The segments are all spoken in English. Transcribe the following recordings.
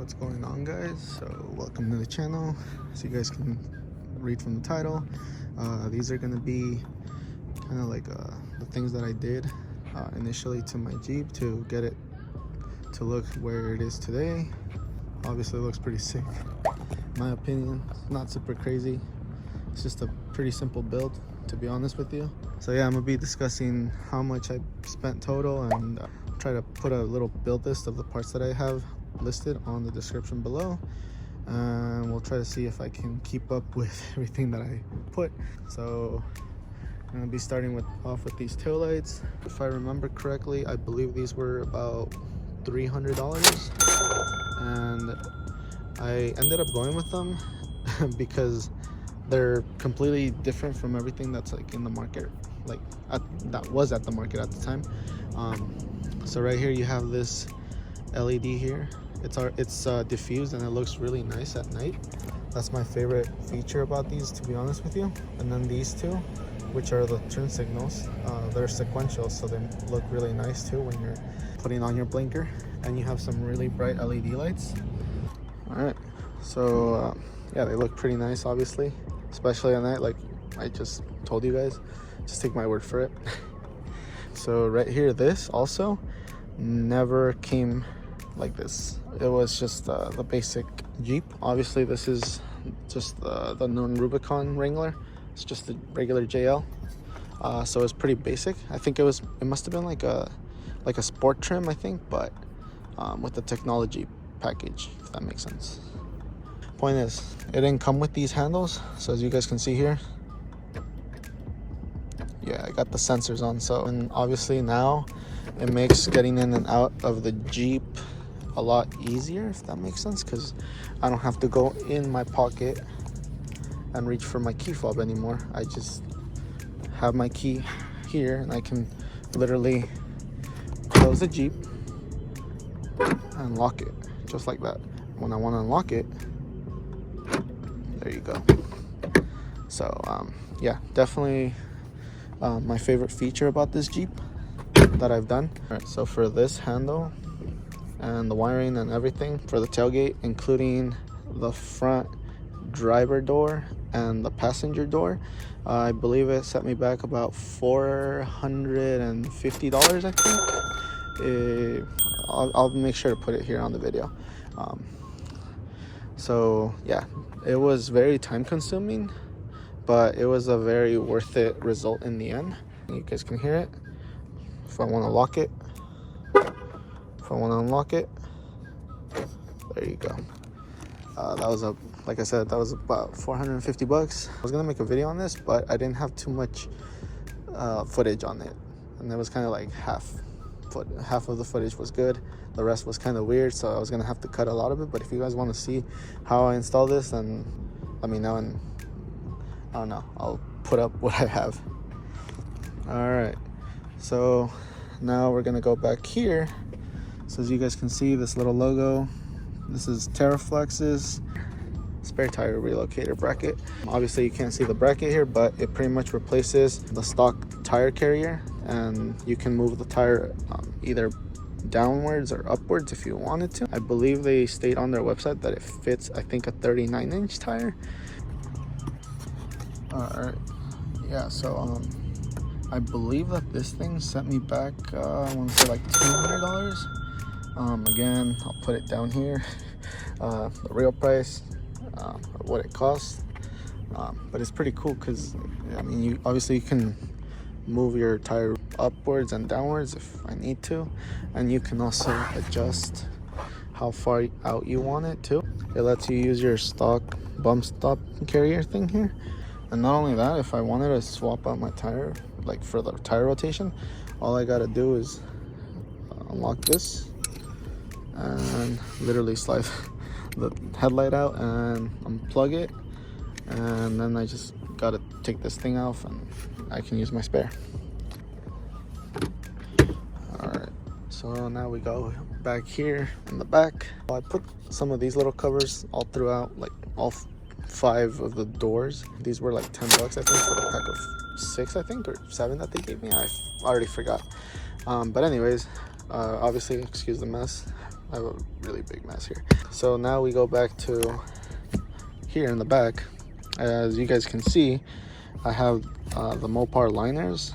What's going on, guys? So welcome to the channel. So you guys can read from the title, these are going to be kind of like the things that I did initially to my Jeep to get it to look where it is today. Obviously it looks pretty sick in my opinion. It's not super crazy, it's just a pretty simple build, to be honest with you. So yeah, I'm gonna be discussing how much I spent total and try to put a little build list of the parts that I have listed on the description below, and we'll try to see if I can keep up with everything that I put. So I'm gonna be starting off with these taillights. If I remember correctly, I believe these were about $300, and I ended up going with them because they're completely different from everything that's like in the market, like that was at the market at the time. So right here you have this LED here. It's diffused and it looks really nice at night. That's my favorite feature about these, to be honest with you. And then these two, which are the turn signals, they're sequential, so they look really nice too when you're putting on your blinker. And you have some really bright LED lights. All right, so yeah, they look pretty nice, obviously, especially at night, like I just told you guys. Just take my word for it. So right here, this also never came like this. It was just the basic Jeep. Obviously this is just the non-Rubicon Wrangler. It's just the regular JL, so it's pretty basic. I think it must have been like a sport trim, I think, but with the technology package, if that makes sense. Point is, it didn't come with these handles, so as you guys can see here, yeah, I got the sensors on. So, and obviously now it makes getting in and out of the Jeep a lot easier, if that makes sense, because I don't have to go in my pocket and reach for my key fob anymore. I just have my key here and I can literally close the Jeep and lock it just like that. When I want to unlock it, there you go. So yeah, definitely my favorite feature about this Jeep that I've done. All right, so for this handle and the wiring and everything for the tailgate, including the front driver door and the passenger door, I believe it set me back about $450, I think. I'll make sure to put it here on the video. So yeah, it was very time consuming, but it was a very worth it result in the end. You guys can hear it. If I want to lock it, if I want to unlock it, there you go. That was like I said, that was about 450 bucks. I was gonna make a video on this, but I didn't have too much footage on it, and it was kind of like half of the footage was good, the rest was kind of weird, so I was gonna have to cut a lot of it. But if you guys want to see how I install this, then let me know, and I don't know, I'll put up what I have. All right, so now we're gonna go back here. So as you guys can see, this little logo, this is TerraFlex's spare tire relocator bracket. Obviously you can't see the bracket here, but it pretty much replaces the stock tire carrier, and you can move the tire either downwards or upwards if you wanted to. I believe they state on their website that it fits, I think, a 39-inch tire. All right, yeah, so I believe that this thing sent me back, I want to say like $200. Again, I'll put it down here, the real price, or what it costs. But it's pretty cool because, I mean, you can move your tire upwards and downwards if I need to, and you can also adjust how far out you want it to. It lets you use your stock bump stop carrier thing here. And not only that, if I wanted to swap out my tire, like for the tire rotation, all I gotta do is unlock this and literally slide the headlight out and unplug it, and then I just gotta take this thing off and I can use my spare. All right, so now we go back here in the back. I put some of these little covers all throughout, like all 5 of the doors. These were like 10 bucks, I think, for the pack of 6, I think, or 7 that they gave me. I already forgot. But anyways, Obviously, excuse the mess. I have a really big mess here. So now we go back to here in the back. As you guys can see, I have the Mopar liners.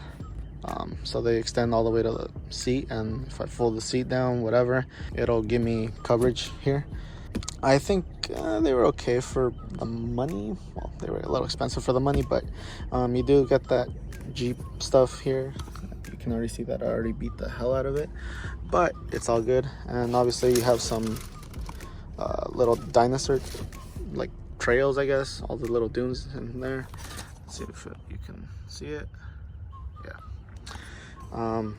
So they extend all the way to the seat, and if I fold the seat down, whatever, it'll give me coverage here. I think they were okay for the money. Well, they were a little expensive for the money, but you do get that Jeep stuff here. You can already see that I already beat the hell out of it, but it's all good. And obviously you have some little dinosaur like trails, I guess, all the little dunes in there. Let's see if you can see it. Yeah.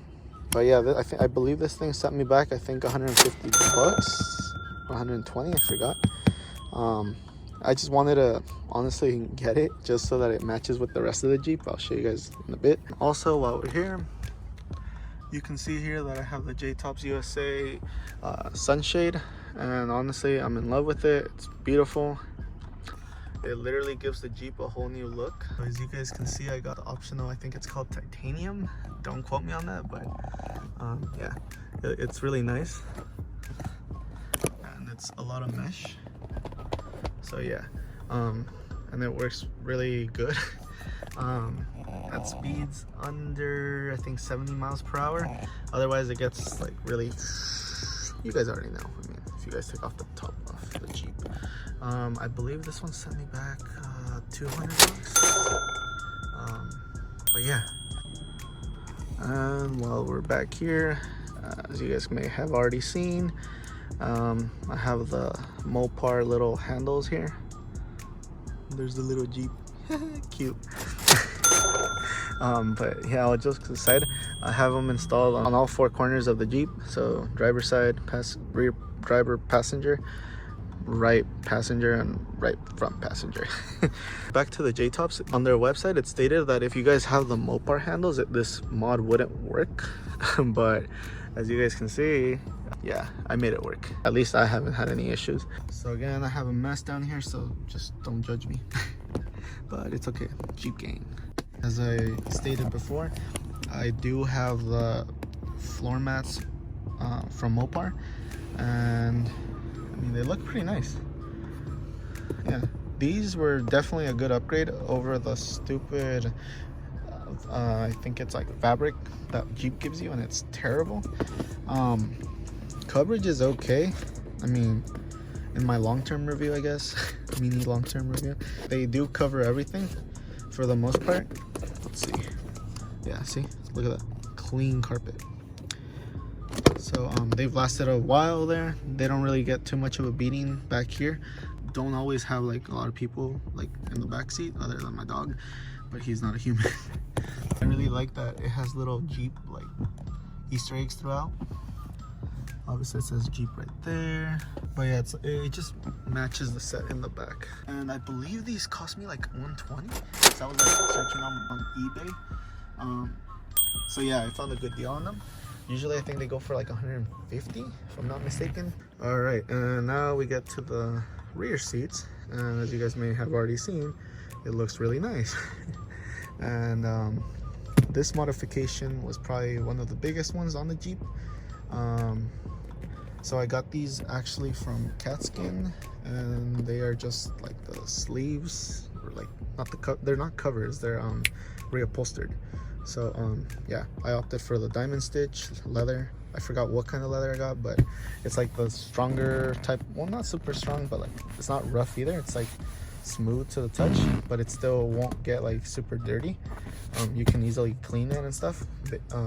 But yeah, I believe this thing set me back, I think, 150 bucks, 120, I forgot. I just wanted to honestly get it just so that it matches with the rest of the Jeep. I'll show you guys in a bit. Also, while we're here, you can see here that I have the J-Tops USA sunshade, and honestly, I'm in love with it. It's beautiful. It literally gives the Jeep a whole new look. As you guys can see, I got the optional, I think it's called titanium. Don't quote me on that, but yeah, it's really nice. And it's a lot of mesh. So yeah, and it works really good. At speeds under, I think, 70 miles per hour. Otherwise it gets like really, you guys already know. I mean, if you guys take off the top of the Jeep. I believe this one sent me back 200 bucks. But yeah. And while we're back here, as you guys may have already seen, I have the Mopar little handles here. There's the little Jeep. Cute. But yeah, I'll just aside, I have them installed on all four corners of the Jeep. So driver side, rear driver, passenger, right passenger, and right front passenger. Back to the J-Tops. On their website, it stated that if you guys have the Mopar handles, this mod wouldn't work. But as you guys can see, yeah, I made it work. At least I haven't had any issues. So again, I have a mess down here, so just don't judge me. But it's okay, Jeep gang. As I stated before, I do have the floor mats from Mopar, and I mean, they look pretty nice. Yeah, these were definitely a good upgrade over the stupid I think it's like fabric that Jeep gives you, and it's terrible. Coverage is okay. I mean, in my long-term review, I guess, mini long-term review, they do cover everything for the most part. Let's see. Yeah, see, look at that clean carpet. So they've lasted a while there. They don't really get too much of a beating back here. Don't always have like a lot of people like in the back seat other than my dog, but he's not a human. I really like that it has little Jeep like Easter eggs throughout. Obviously it says Jeep right there, but yeah, it just matches the set in the back. And I believe these cost me like 120, so I was like searching on eBay. So yeah, I found a good deal on them. Usually I think they go for like 150 if I'm not mistaken. All right, and now we get to the rear seats, and as you guys may have already seen, it looks really nice. And this modification was probably one of the biggest ones on the Jeep. So I got these actually from Katzkin, and they are just like the sleeves, or like they're not covers, they're reupholstered. So yeah, I opted for the diamond stitch leather. I forgot what kind of leather I got, but it's like the stronger type. Well, not super strong, but like it's not rough either. It's like smooth to the touch, but it still won't get like super dirty. You can easily clean it and stuff.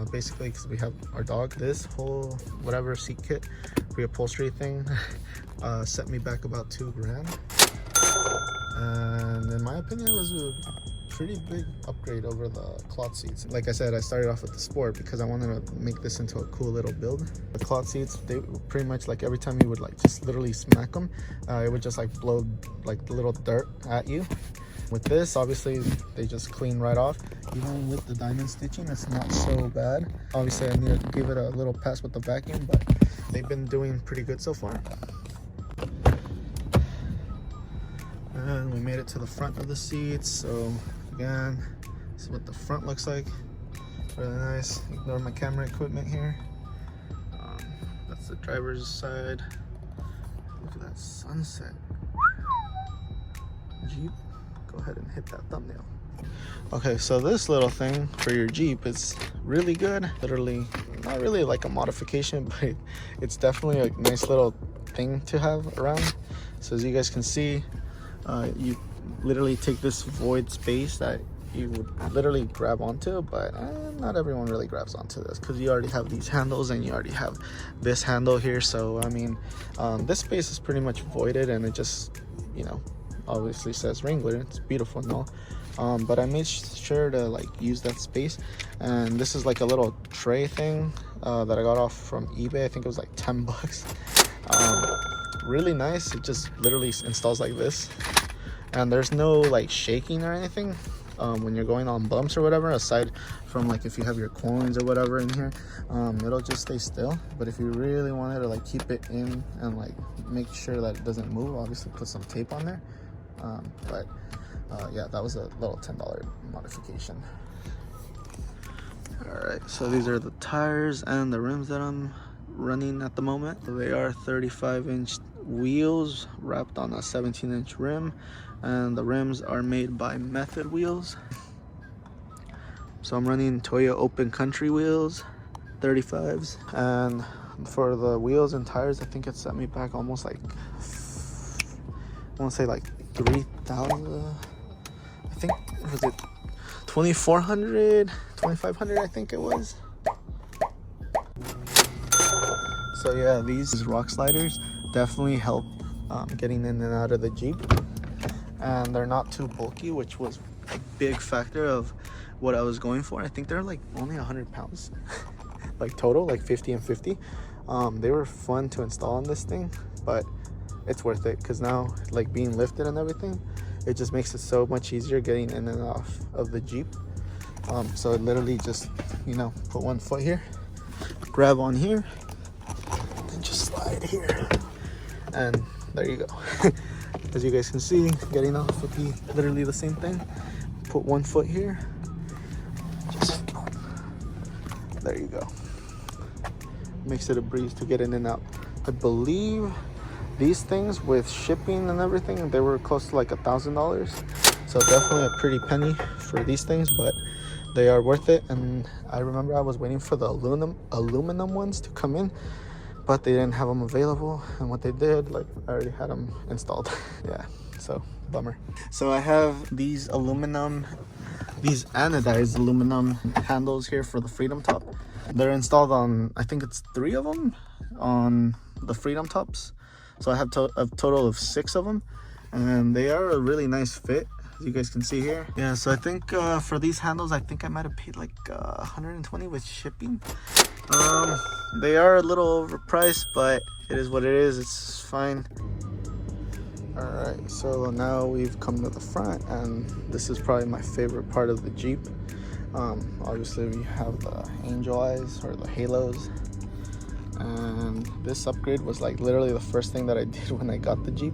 Basically, because we have our dog, this whole whatever seat kit reupholstery thing set me back about $2 grand, and in my opinion it was a pretty big upgrade over the cloth seats. Like I said, I started off with the Sport because I wanted to make this into a cool little build. The cloth seats, they pretty much like every time you would like just literally smack them, it would just like blow like the little dirt at you. With this, obviously they just clean right off. Even with the diamond stitching, it's not so bad. Obviously I need to give it a little pass with the vacuum, but they've been doing pretty good so far. And we made it to the front of the seats. So again, this is what the front looks like. Really nice. Ignore my camera equipment here. driver's side. Look at that sunset. Jeep, go ahead and hit that thumbnail. Okay, so this little thing for your Jeep is really good. Literally, not really like a modification, but it's definitely a nice little thing to have around. So as you guys can see, you literally take this void space that you would literally grab onto, but not everyone really grabs onto this because you already have these handles and you already have this handle here. So I mean, this space is pretty much voided, and it just, you know, obviously says Wrangler. It's beautiful and all, but I made sure to like use that space. And this is like a little tray thing that I got off from eBay. I think it was like 10 bucks. Really nice. It just literally installs like this, and there's no like shaking or anything when you're going on bumps or whatever, aside from like if you have your coins or whatever in here. It'll just stay still. But if you really wanted to like keep it in and like make sure that it doesn't move, obviously put some tape on there. Yeah, that was a little $10 modification. Alright, so these are the tires and the rims that I'm running at the moment. They are 35-inch wheels wrapped on a 17-inch rim, and the rims are made by Method wheels. So I'm running Toyo Open Country wheels, 35s, and for the wheels and tires, I think it set me back almost like, I want to say like 3,000. I think, was it 2,400, 2,500? I think it was. So yeah, these rock sliders definitely help getting in and out of the Jeep, and they're not too bulky, which was a big factor of what I was going for. I think they're like only 100 pounds like total, like 50 and 50. They were fun to install on this thing, but it's worth it because now, like being lifted and everything, it just makes it so much easier getting in and off of the Jeep. So it literally just, you know, put one foot here, grab on here, and just slide here, and there you go. As you guys can see, getting off would be literally the same thing. Put one foot here, just there you go. Makes it a breeze to get in and out. I believe these things with shipping and everything, they were close to like $1,000. So definitely a pretty penny for these things, but they are worth it. And I remember I was waiting for the aluminum ones to come in, but they didn't have them available. And what they did, like I already had them installed. Yeah, so bummer. So I have these anodized aluminum handles here for the Freedom Top. They're installed on, I think it's 3 of them on the Freedom Tops. So I have a total of 6 of them, and they are a really nice fit, as you guys can see here. Yeah, so I think for these handles, I think I might have paid like 120 with shipping. They are a little overpriced, but it is what it is. It's fine. Alright, so now we've come to the front, and this is probably my favorite part of the Jeep. Obviously we have the angel eyes, or the halos, and this upgrade was like literally the first thing that I did when I got the Jeep.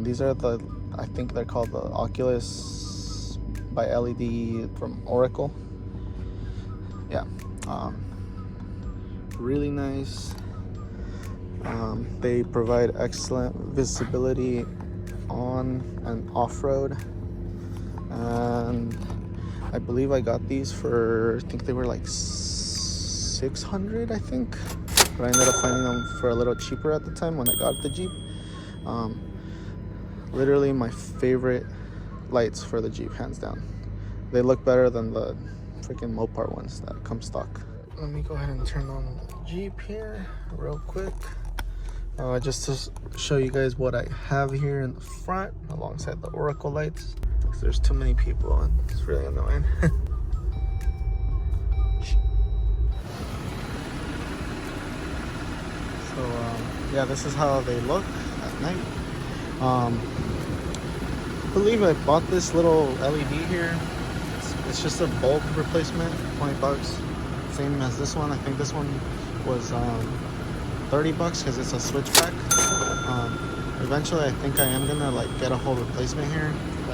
These are the, I think they're called the Oculus by LED from Oracle. Yeah, really nice. They provide excellent visibility on and off-road, and I believe I got these for, I think they were like 600, I think, but I ended up finding them for a little cheaper at the time when I got the Jeep. Literally my favorite lights for the Jeep, hands down. They look better than the freaking Mopar ones that come stock. Let me go ahead and turn on the Jeep here real quick, just to show you guys what I have here in the front alongside the Oracle lights. There's too many people and it's really annoying. So yeah, this is how they look at night. I believe I bought this little LED here. It's just a bulb replacement, 20 bucks. Same as this one. I think this one was 30 bucks because it's a switchback. Eventually I think I am gonna like get a whole replacement here,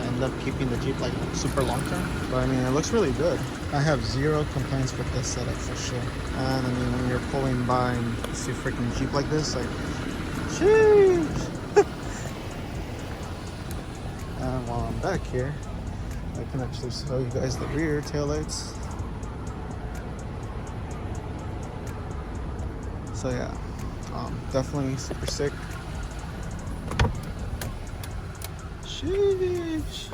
end up keeping the Jeep like super long term. But I mean, it looks really good. I have zero complaints with this setup for sure. And I mean, when you're pulling by and you see a freaking Jeep like this, like, sheesh. And while I'm back here, I can actually show you guys the rear taillights. So yeah, definitely super sick. Sheesh.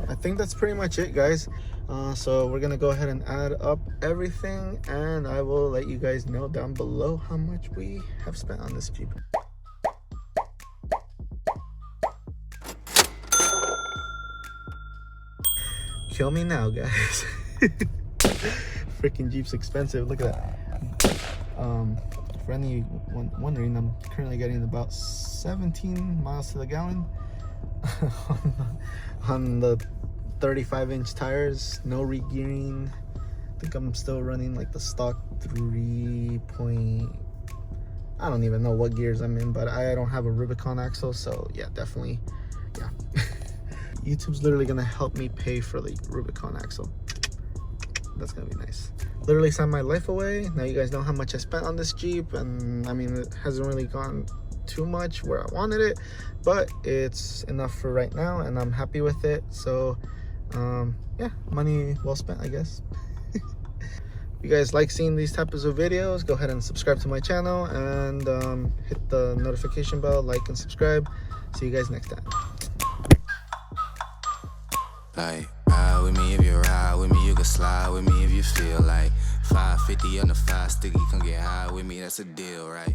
I think that's pretty much it, guys. So we're gonna go ahead and add up everything, and I will let you guys know down below how much we have spent on this Jeep. Kill me now, guys. Freaking Jeep's expensive. Look at that. For any wondering, I'm currently getting about 17 miles to the gallon on the 35-inch tires. No re-gearing. I think I'm still running like the stock 3 point. I don't even know what gears I'm in, but I don't have a Rubicon axle, so yeah, definitely, yeah. YouTube's literally gonna help me pay for the Rubicon axle. That's gonna be nice. Literally signed my life away. Now you guys know how much I spent on this Jeep, and I mean, it hasn't really gone too much where I wanted it, but it's enough for right now, and I'm happy with it. So yeah, money well spent, I guess. If you guys like seeing these types of videos, go ahead and subscribe to my channel, and hit the notification bell, like and subscribe. See you guys next time. Like, ride with me if you ride with me, you can slide with me if you feel like 550 on the 5 sticky, come get high with me, that's a deal, right?